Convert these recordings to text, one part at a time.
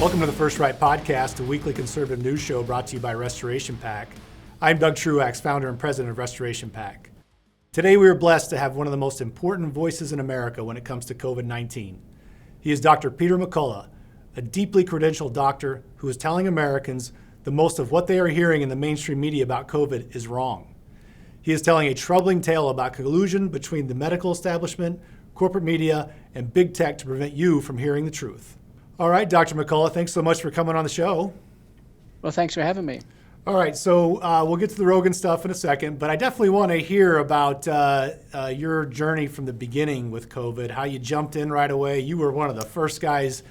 Welcome to the First Right Podcast, a weekly conservative news show brought to you by Restoration PAC. I'm Doug Truax, founder and president of Restoration PAC. Today we are blessed to have one of the most important voices in America when it comes to COVID-19. He is Dr. Peter McCullough, a deeply credentialed doctor who is telling Americans the most of what they are hearing in the mainstream media about COVID is wrong. He is telling a troubling tale about collusion between the medical establishment, corporate media, and big tech to prevent you from hearing the truth. All right, Dr. McCullough, thanks so much for coming on the show. Well, thanks for having me. All right, so we'll get to the Rogan stuff in a second, but I definitely want to hear about your journey from the beginning with COVID, how you jumped in right away. You were one of the first guys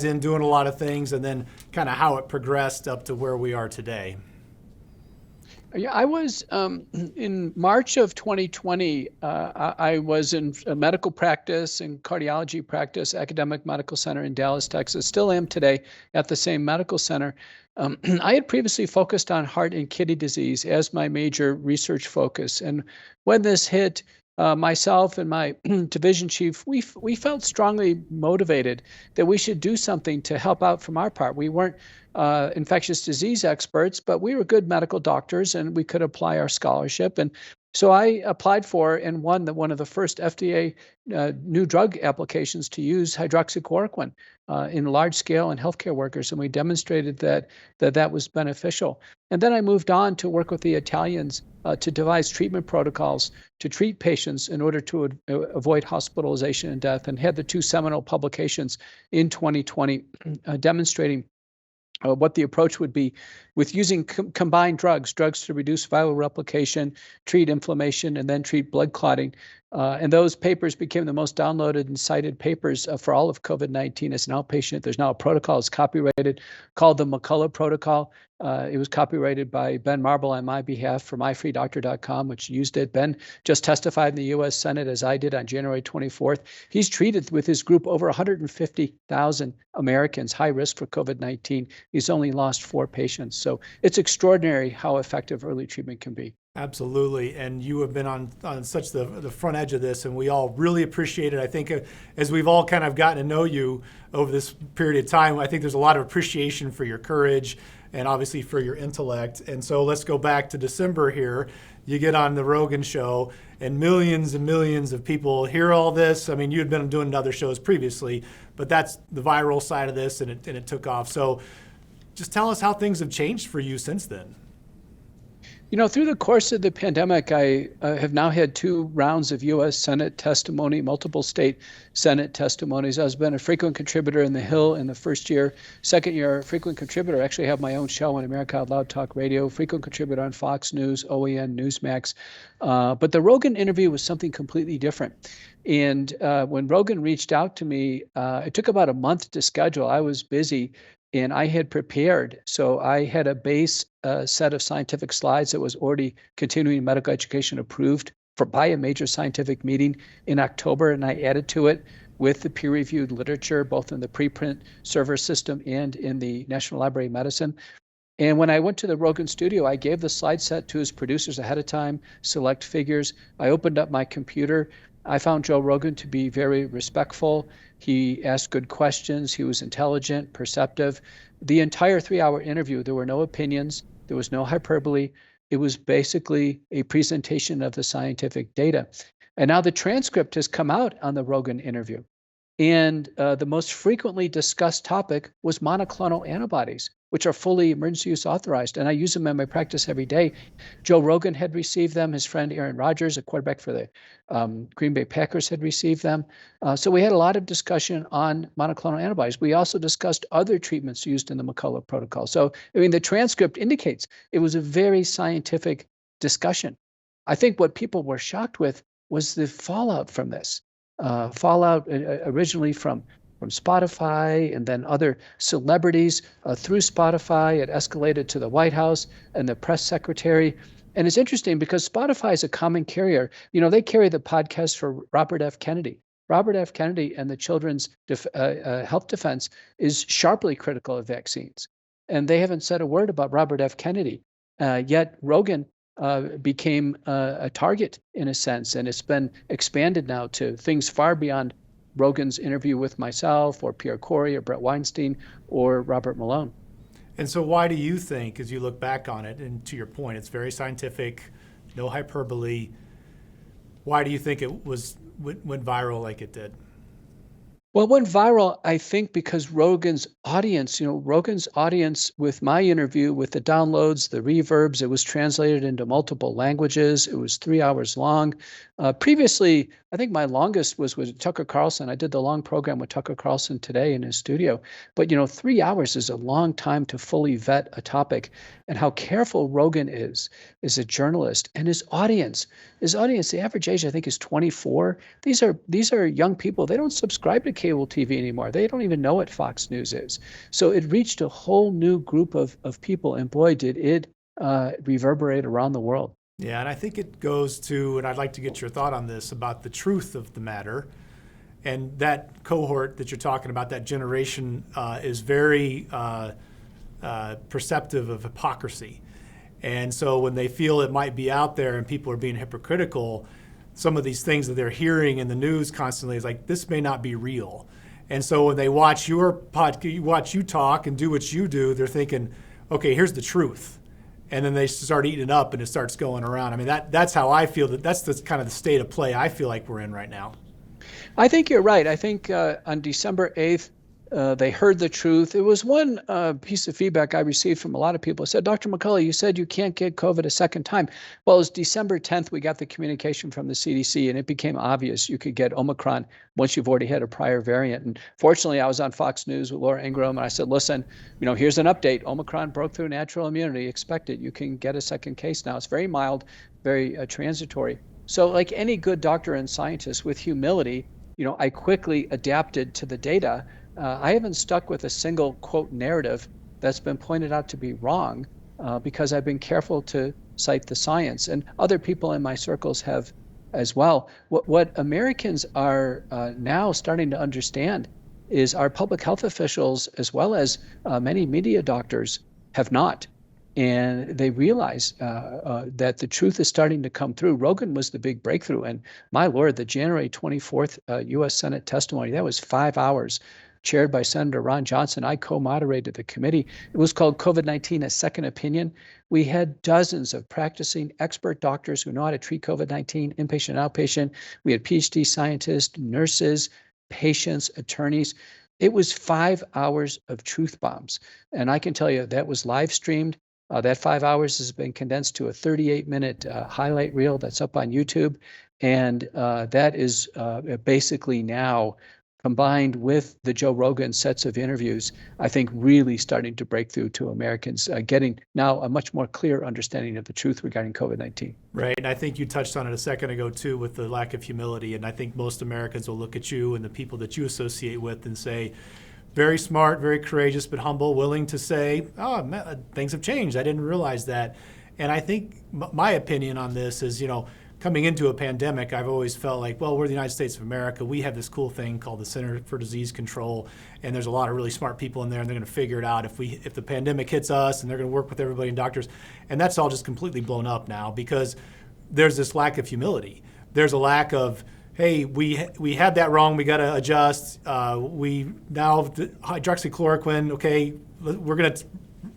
in doing a lot of things, and then kind of how it progressed up to where we are today. Yeah, I was in March of 2020. I was in a medical practice and cardiology practice, academic medical center in Dallas, Texas. Still am today at the same medical center. I had previously focused on heart and kidney disease as my major research focus. And when this hit, myself and my division chief, we felt strongly motivated that we should do something to help out from our part. We weren't infectious disease experts, but we were good medical doctors and we could apply our scholarship. And so I applied for and won one of the first FDA new drug applications to use hydroxychloroquine in large scale in healthcare workers. And we demonstrated that was beneficial. And then I moved on to work with the Italians to devise treatment protocols to treat patients in order to avoid hospitalization and death, and had the two seminal publications in 2020 demonstrating what the approach would be with using combined drugs to reduce viral replication, treat inflammation, and then treat blood clotting. And those papers became the most downloaded and cited papers for all of COVID-19 as an outpatient. There's now a protocol that's copyrighted called the McCullough protocol. It was copyrighted by Ben Marble on my behalf for myfreedoctor.com, which used it. Ben just testified in the U.S. Senate, as I did, on January 24th. He's treated with his group over 150,000 Americans high risk for COVID-19. He's only lost 4 patients. So it's extraordinary how effective early treatment can be. Absolutely, and you have been on such the front edge of this, and we all really appreciate it. I think as we've all kind of gotten to know you over this period of time, I think there's a lot of appreciation for your courage and obviously for your intellect. And so let's go back to December here. You get on the Rogan show, and millions of people hear all this. I mean, you had been doing other shows previously, but that's the viral side of this, and it took off. So just tell us how things have changed for you since then. You know, through the course of the pandemic, I have now had 2 rounds of U.S. Senate testimony, multiple state Senate testimonies. I've been a frequent contributor in The Hill in the first year. Second year, frequent contributor. I actually have my own show on America Out Loud Talk Radio, frequent contributor on Fox News, OAN, Newsmax. But the Rogan interview was something completely different. And when Rogan reached out to me, it took about a month to schedule. I was busy. And I had prepared. So I had a base set of scientific slides that was already continuing medical education approved by a major scientific meeting in October. And I added to it with the peer-reviewed literature, both in the preprint server system and in the National Library of Medicine. And when I went to the Rogan studio, I gave the slide set to his producers ahead of time, select figures. I opened up my computer. I found Joe Rogan to be very respectful. He asked good questions. He was intelligent, perceptive. The entire 3-hour interview, there were no opinions. There was no hyperbole. It was basically a presentation of the scientific data. And now the transcript has come out on the Rogan interview. And the most frequently discussed topic was monoclonal antibodies, which are fully emergency use authorized. And I use them in my practice every day. Joe Rogan had received them. His friend Aaron Rodgers, a quarterback for the Green Bay Packers, had received them. So we had a lot of discussion on monoclonal antibodies. We also discussed other treatments used in the McCullough protocol. So, I mean, the transcript indicates it was a very scientific discussion. I think what people were shocked with was the fallout from this. Fallout originally from Spotify and then other celebrities through Spotify. It escalated to the White House and the press secretary. And it's interesting because Spotify is a common carrier. You know, they carry the podcast for Robert F. Kennedy. Robert F. Kennedy and the Children's Health Defense is sharply critical of vaccines. And they haven't said a word about Robert F. Kennedy. Yet Rogan became a target in a sense, and it's been expanded now to things far beyond Rogan's interview with myself or Pierre Corey or Brett Weinstein or Robert Malone. And so why do you think, as you look back on it, and to your point, it's very scientific, no hyperbole, why do you think it went viral like it did? Well, it went viral, I think, because Rogan's audience with my interview, with the downloads, the reverbs, it was translated into multiple languages. It was 3 hours long. Previously, I think my longest was with Tucker Carlson. I did the long program with Tucker Carlson today in his studio. But, 3 hours is a long time to fully vet a topic. And how careful Rogan is a journalist. And his audience, the average age, I think, is 24. These are young people. They don't subscribe to cable TV anymore. They don't even know what Fox News is. So it reached a whole new group of people. And boy, did it reverberate around the world. Yeah, and I think it goes to, and I'd like to get your thought on this, about the truth of the matter. And that cohort that you're talking about, that generation, is very perceptive of hypocrisy. And so when they feel it might be out there and people are being hypocritical, some of these things that they're hearing in the news constantly is like, this may not be real. And so when they watch watch you talk and do what you do, they're thinking, okay, here's the truth. And then they start eating it up and it starts going around. I mean, that's how I feel. That's the kind of the state of play I feel like we're in right now. I think you're right. I think on December 8th, they heard the truth. It was one piece of feedback I received from a lot of people. It said, Dr. McCullough, you said you can't get COVID a second time. Well, it was December 10th, we got the communication from the CDC, and it became obvious you could get Omicron once you've already had a prior variant. And fortunately, I was on Fox News with Laura Ingraham, and I said, listen, here's an update. Omicron broke through natural immunity. Expect it. You can get a second case now. It's very mild, very transitory. So like any good doctor and scientist, with humility, I quickly adapted to the data. I haven't stuck with a single quote narrative that's been pointed out to be wrong because I've been careful to cite the science, and other people in my circles have as well. What Americans are now starting to understand is our public health officials, as well as many media doctors, have not. And they realize that the truth is starting to come through. Rogan was the big breakthrough. And my Lord, the January 24th U.S. Senate testimony, that was 5 hours, chaired by Senator Ron Johnson. I co-moderated the committee. It was called COVID-19, a Second Opinion. We had dozens of practicing expert doctors who know how to treat COVID-19, inpatient, outpatient. We had PhD scientists, nurses, patients, attorneys. It was 5 hours of truth bombs. And I can tell you that was live streamed. That 5 hours has been condensed to a 38-minute highlight reel that's up on YouTube. And that is basically now, combined with the Joe Rogan sets of interviews, I think really starting to break through to Americans, getting now a much more clear understanding of the truth regarding COVID-19. Right, and I think you touched on it a second ago too, with the lack of humility. And I think most Americans will look at you and the people that you associate with and say, very smart, very courageous, but humble, willing to say, oh, man, things have changed. I didn't realize that. And I think my opinion on this is, coming into a pandemic, I've always felt like, well, we're the United States of America. We have this cool thing called the Center for Disease Control, and there's a lot of really smart people in there, and they're going to figure it out if the pandemic hits us, and they're going to work with everybody and doctors. And that's all just completely blown up now because there's this lack of humility. There's a lack of, hey, we had that wrong. We got to adjust. We now hydroxychloroquine. Okay, we're going to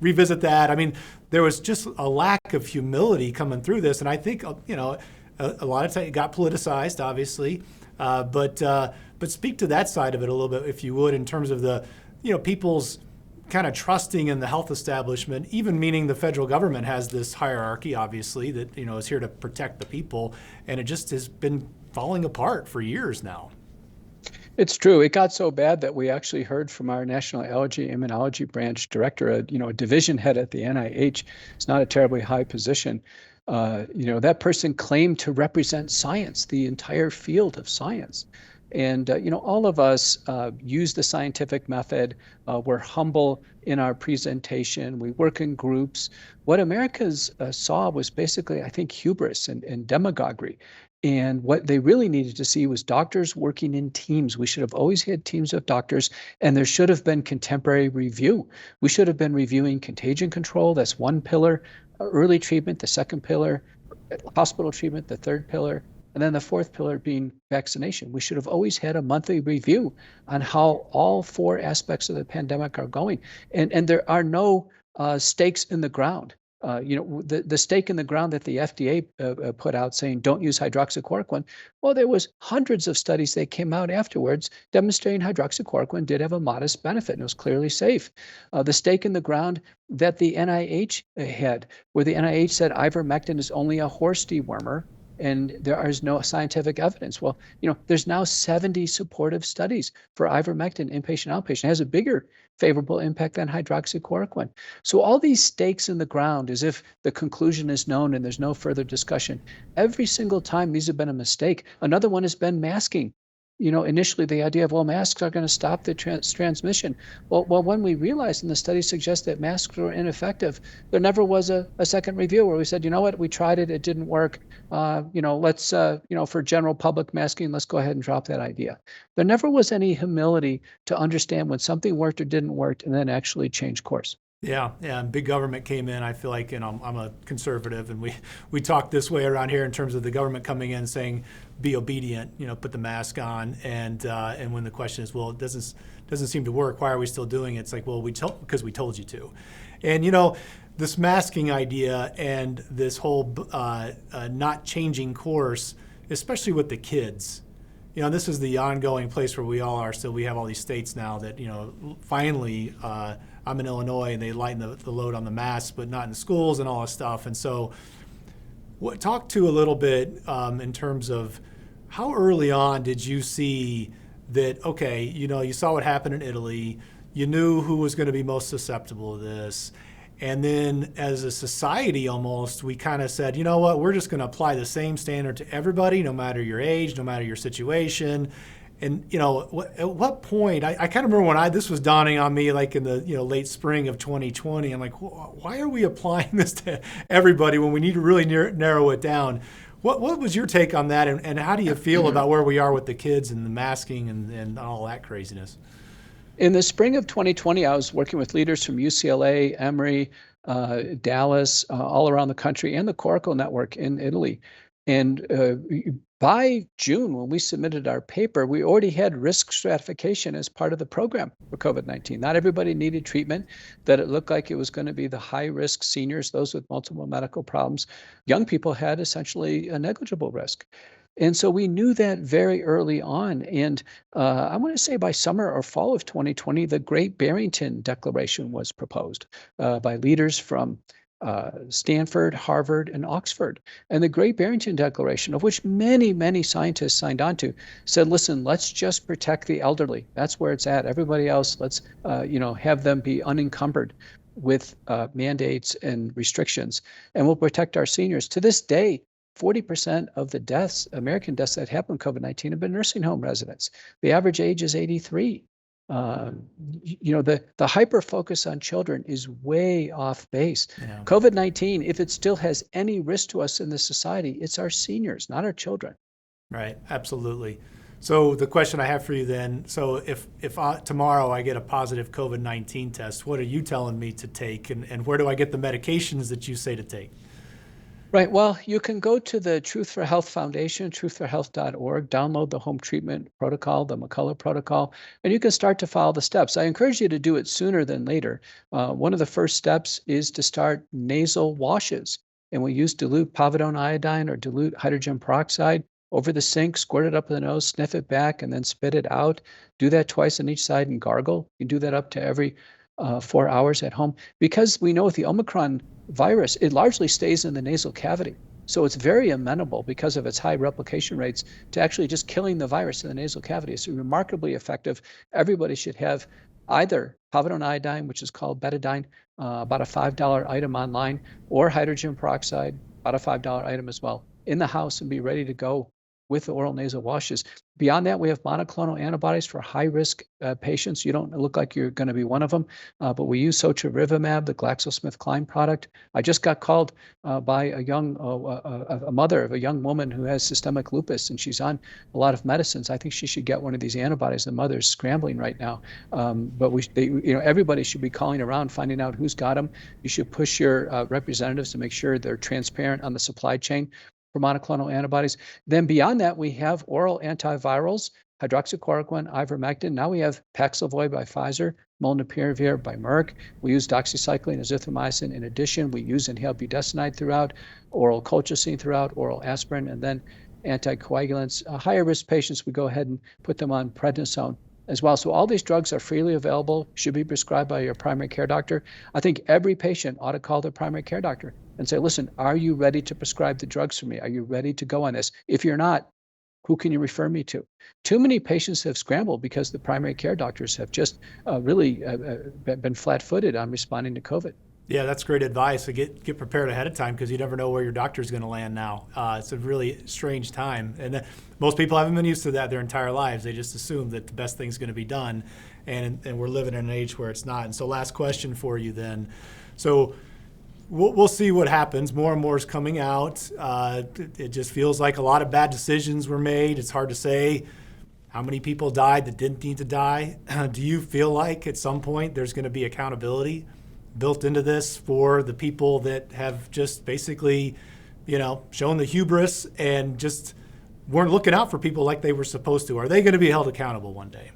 revisit that. I mean, there was just a lack of humility coming through this, and I think a lot of time it got politicized, obviously, but speak to that side of it a little bit, if you would, in terms of the people's kind of trusting in the health establishment, even meaning the federal government has this hierarchy, obviously, that is here to protect the people, and it just has been falling apart for years now. It's true. It got so bad that we actually heard from our National Allergy Immunology Branch director, a division head at the NIH. It's not a terribly high position. That person claimed to represent science, the entire field of science. And, all of us use the scientific method. We're humble in our presentation. We work in groups. What Americans saw was basically, I think, hubris and demagoguery. And what they really needed to see was doctors working in teams. We should have always had teams of doctors, and there should have been contemporary review. We should have been reviewing contagion control. That's one pillar. Early treatment, the second pillar. Hospital treatment, the third pillar. And then the fourth pillar being vaccination. We should have always had a monthly review on how all four aspects of the pandemic are going. And there are no stakes in the ground. The stake in the ground that the FDA put out saying don't use hydroxychloroquine. Well, there was hundreds of studies that came out afterwards demonstrating hydroxychloroquine did have a modest benefit and it was clearly safe. The stake in the ground that the NIH had, where the NIH said ivermectin is only a horse dewormer, and there is no scientific evidence. Well, there's now 70 supportive studies for ivermectin, inpatient, outpatient. It has a bigger favorable impact than hydroxychloroquine. So all these stakes in the ground, as if the conclusion is known and there's no further discussion. Every single time these have been a mistake. Another one has been masking. Initially the idea of, masks are going to stop the transmission. Well, when we realized, and the studies suggest that masks were ineffective, there never was a second review where we said, you know what, we tried it, it didn't work. Let's, for general public masking, let's go ahead and drop that idea. There never was any humility to understand when something worked or didn't work and then actually change course. Yeah, and big government came in. I feel like, I'm a conservative, and we talk this way around here in terms of the government coming in saying, be obedient, put the mask on, and when the question is, well, it doesn't seem to work. Why are we still doing it? It's like, well, because we told you to, and this masking idea and this whole not changing course, especially with the kids. This is the ongoing place where we all are. So we have all these states now that finally. I'm in Illinois, and they lighten the load on the masks, but not in schools and all this stuff. And so talk to a little bit in terms of how early on did you see that, okay, you saw what happened in Italy, you knew who was going to be most susceptible to this. And then as a society almost, we kind of said, you know what, we're just going to apply the same standard to everybody, no matter your age, no matter your situation. And, at what point, I kind of remember when this was dawning on me, like in the, late spring of 2020, I'm like, why are we applying this to everybody when we need to really narrow it down? What was your take on that? And how do you feel about where we are with the kids and the masking and all that craziness? In the spring of 2020, I was working with leaders from UCLA, Emory, Dallas, all around the country, and the Coracle Network in Italy. And by June, when we submitted our paper, we already had risk stratification as part of the program for COVID-19. Not everybody needed treatment, that it looked like it was going to be the high-risk seniors, those with multiple medical problems. Young people had essentially a negligible risk. And so we knew that very early on. And I want to say by summer or fall of 2020, the Great Barrington Declaration was proposed by leaders from Stanford, Harvard, and Oxford. And the Great Barrington Declaration, of which many, many scientists signed on to, said, listen, let's just protect the elderly. That's where it's at. Everybody else, let's have them be unencumbered with mandates and restrictions, and we'll protect our seniors. To this day, 40% of the deaths, American deaths that happen with COVID-19, have been nursing home residents. The average age is 83. The hyper focus on children is way off base. Yeah. COVID-19, if it still has any risk to us in this society, it's our seniors, not our children. Right, absolutely. So the question I have for you then, so if tomorrow I get a positive COVID-19 test, what are you telling me to take, and where do I get the medications that you say to take? Right. Well, you can go to the Truth for Health Foundation, truthforhealth.org, download the home treatment protocol, the McCullough protocol, and you can start to follow the steps. I encourage you to do it sooner than later. One of the first steps is to start nasal washes. And we use dilute povidone iodine or dilute hydrogen peroxide over the sink, squirt it up the nose, sniff it back, and then spit it out. Do that twice on each side and gargle. You do that up to every 4 hours at home. Because we know with the Omicron virus, it largely stays in the nasal cavity. So it's very amenable because of its high replication rates to actually just killing the virus in the nasal cavity. It's remarkably effective. Everybody should have either povidone iodine, which is called betadine, about a $5 item online, or hydrogen peroxide, about a $5 item as well, in the house and be ready to go with the oral nasal washes. Beyond that, we have monoclonal antibodies for high-risk patients. You don't look like you're going to be one of them, but we use sotrivimab, the GlaxoSmithKline product. I just got called by a mother of a young woman who has systemic lupus, and she's on a lot of medicines. I think she should get one of these antibodies. The mother's scrambling right now, but everybody should be calling around, finding out who's got them. You should push your representatives to make sure they're transparent on the supply chain. for monoclonal antibodies. Then beyond that, we have oral antivirals, hydroxychloroquine, ivermectin. Now we have Paxlovid by Pfizer, molnupiravir by Merck. We use doxycycline, azithromycin. In addition, we use inhaled budesonide throughout, oral colchicine throughout, oral aspirin, and then anticoagulants. Higher risk patients, we go ahead and put them on prednisone as well. So all these drugs are freely available, should be prescribed by your primary care doctor. I think every patient ought to call their primary care doctor and say, listen, are you ready to prescribe the drugs for me? Are you ready to go on this? If you're not, who can you refer me to? Too many patients have scrambled because the primary care doctors have just really been flat-footed on responding to COVID. Yeah, that's great advice. So get prepared ahead of time because you never know where your doctor's going to land now. It's a really strange time. And most people haven't been used to that their entire lives. They just assume that the best thing's going to be done. And we're living in an age where it's not. And so last question for you then. So we'll see what happens. More and more is coming out. It just feels like a lot of bad decisions were made. It's hard to say how many people died that didn't need to die. Do you feel like at some point there's going to be accountability built into this for the people that have just basically, shown the hubris and just weren't looking out for people like they were supposed to? Are they going to be held accountable one day?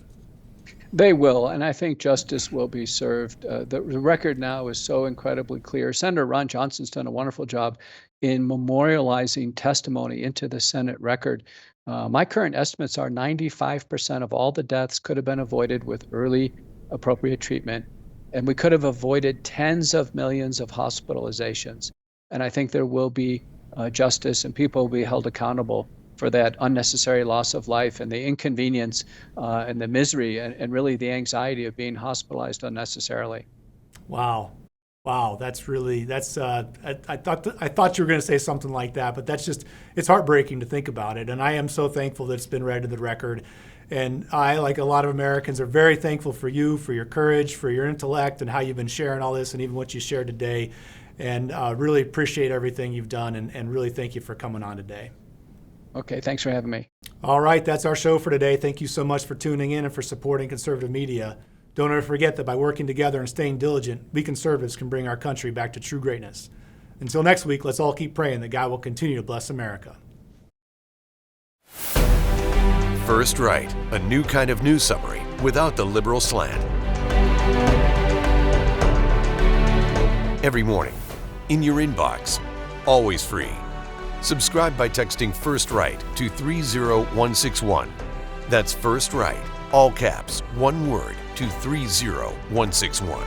They will, and I think justice will be served. The record now is so incredibly clear. Senator Ron Johnson's done a wonderful job in memorializing testimony into the Senate record. My current estimates are 95% of all the deaths could have been avoided with early, appropriate treatment. And we could have avoided tens of millions of hospitalizations. And I think there will be justice and people will be held accountable for that unnecessary loss of life and the inconvenience and the misery and really the anxiety of being hospitalized unnecessarily. Wow. That's I thought you were going to say something like that, but it's heartbreaking to think about it. And I am so thankful that it's been read to the record. And I, like a lot of Americans, are very thankful for you, for your courage, for your intellect, and how you've been sharing all this and even what you shared today. And really appreciate everything you've done and really thank you for coming on today. Okay, thanks for having me. All right, that's our show for today. Thank you so much for tuning in and for supporting conservative media. Don't ever forget that by working together and staying diligent, we conservatives can bring our country back to true greatness. Until next week, let's all keep praying that God will continue to bless America. First Right, a new kind of news summary without the liberal slant. Every morning, in your inbox, always free. Subscribe by texting First Right to 30161. That's First Right, all caps, one word, to 30161.